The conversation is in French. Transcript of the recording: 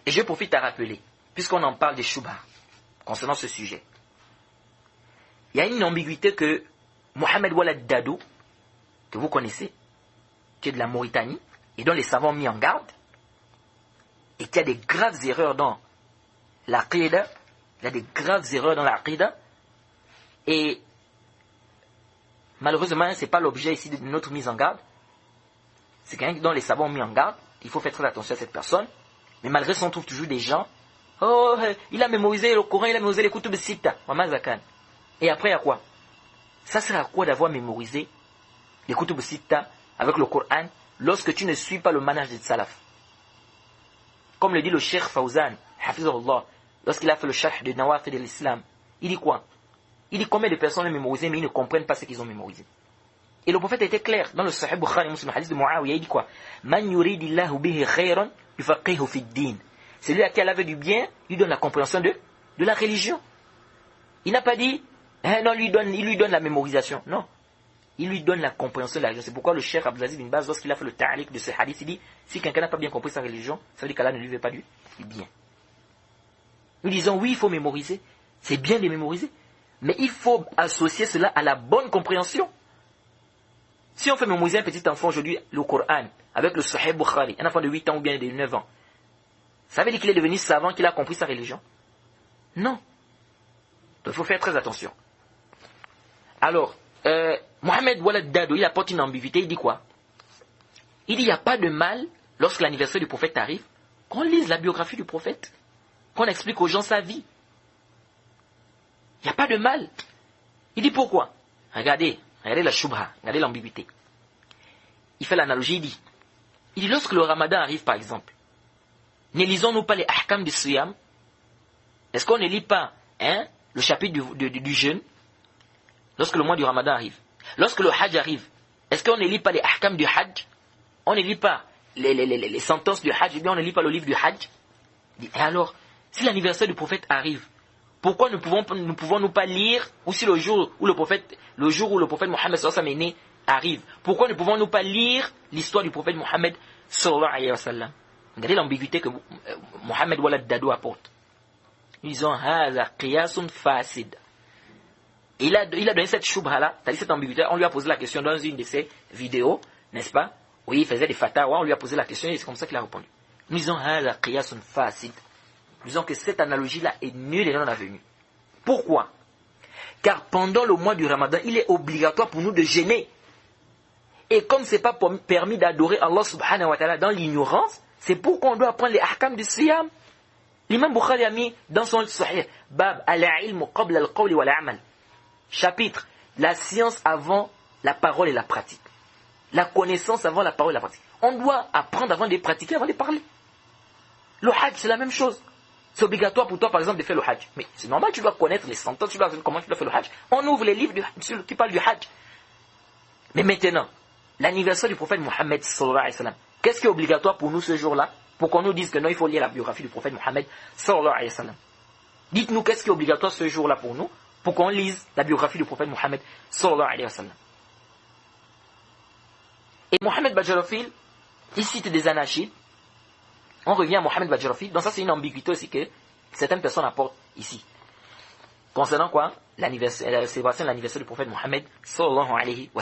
Et je profite à rappeler, puisqu'on en parle des Shubha, concernant ce sujet. Il y a une ambiguïté que Mohamed Walad Dado, que vous connaissez, qui est de la Mauritanie, et dont les savants ont mis en garde, et qui a des graves erreurs dans l'aqida, il y a des graves erreurs dans l'aqida, et malheureusement, ce n'est pas l'objet ici de notre mise en garde, c'est quelqu'un dont les savants ont mis en garde, il faut faire très attention à cette personne, mais malgré ça, on trouve toujours des gens, oh, il a mémorisé le Coran, il a mémorisé les Kutub Sitta, Maman Zakan. Et après, il y a quoi? Ça sert à quoi d'avoir mémorisé les Kutub Sitta avec le Coran lorsque tu ne suis pas le manhaj des Salaf? Comme le dit le Cheikh Fawzan, Hafizahullah, lorsqu'il a fait le Sharh de Nawafid de l'Islam, il dit quoi? Il dit combien de personnes ont mémorisé mais ils ne comprennent pas ce qu'ils ont mémorisé. Et le prophète était clair dans le Sahih Bukhari, le hadith de Muawiyah, il dit quoi? Man yuridillahu bihi khayran yufaqihu fid din. Celui à qui Allah veut du bien, lui donne la compréhension de la religion. Il n'a pas dit, non, il lui donne la mémorisation. Non. Il lui donne la compréhension de la religion. C'est pourquoi le Cheikh Abdelaziz bin Baz, lorsqu'il a fait le ta'liq de ce hadith, il dit, si quelqu'un n'a pas bien compris sa religion, ça veut dire qu'Allah ne lui veut pas du bien. Nous disons, oui, il faut mémoriser. C'est bien de mémoriser. Mais il faut associer cela à la bonne compréhension. Si on fait mémoriser un petit enfant aujourd'hui le Coran avec le Sahih Bukhari, un enfant de 8 ans ou bien de 9 ans, ça veut dire qu'il est devenu savant, qu'il a compris sa religion? Non. Donc il faut faire très attention. Alors, Mohamed Walad Dado, il apporte une ambiguïté, il dit quoi? Il dit il n'y a pas de mal, lorsque l'anniversaire du prophète arrive, qu'on lise la biographie du prophète, qu'on explique aux gens sa vie. Il n'y a pas de mal. Il dit pourquoi? Regardez la shubha, regardez l'ambiguïté. Il fait l'analogie, il dit lorsque le ramadan arrive par exemple, ne lisons-nous pas les ahkam du siyam? Est-ce qu'on ne lit pas le chapitre du jeûne lorsque le mois du ramadan arrive? Lorsque le hajj arrive, est-ce qu'on ne lit pas les ahkam du hajj? On ne lit pas les sentences du hajj, ou bien on ne lit pas le livre du hajj? Et alors, si l'anniversaire du prophète arrive, pourquoi ne pouvons-nous pas lire, ou si le jour où le prophète Mohammed sallallahu alayhi wa sallam est né arrive, pourquoi ne pouvons-nous pas lire l'histoire du prophète Mohammed sallallahu alayhi wa sallam? Regardez l'ambiguïté que Mohamed Walad Dado apporte. Ils ont haza qiyasun fasid. Il a donné cette shubha là, c'est-à-dire cette ambiguïté. On lui a posé la question dans une de ses vidéos, n'est-ce pas? Oui, il faisait des fatawa, on lui a posé la question et c'est comme ça qu'il a répondu. Nous disons haza qiyasun fasid. Nous disons que cette analogie-là est nulle et non avenue. Pourquoi? Car pendant le mois du Ramadan, il est obligatoire pour nous de jeûner. Et comme ce n'est pas permis d'adorer Allah subhanahu wa ta'ala dans l'ignorance, c'est pourquoi on doit apprendre les ahkam du siyam. L'imam Bukhari a mis dans son sahih, Bab al-ilmu qabla al-qawli wal-amal. Chapitre, la science avant la parole et la pratique. La connaissance avant la parole et la pratique. On doit apprendre avant de pratiquer, avant de parler. Le hajj, c'est la même chose. C'est obligatoire pour toi, par exemple, de faire le hajj. Mais c'est normal, tu dois connaître les sentences, tu dois savoir comment tu dois faire le hajj. On ouvre les livres qui parlent du hajj. Mais maintenant, l'anniversaire du prophète Mohammed sallallahu alayhi wa sallam, qu'est-ce qui est obligatoire pour nous ce jour-là? Pour qu'on nous dise que non, il faut lire la biographie du prophète Mohammed sallallahu alayhi wa sallam. Dites-nous qu'est-ce qui est obligatoire ce jour-là pour nous, pour qu'on lise la biographie du prophète Mohammed sallallahu alayhi wa sallam. Et Mohammed Badjarafil, il cite des anachides. On revient à Mohamed Badjarafil. Donc ça c'est une ambiguïté aussi que certaines personnes apportent ici. Concernant quoi? La célébration de l'anniversaire du prophète Mohammed sallallahu alayhi wa sallam.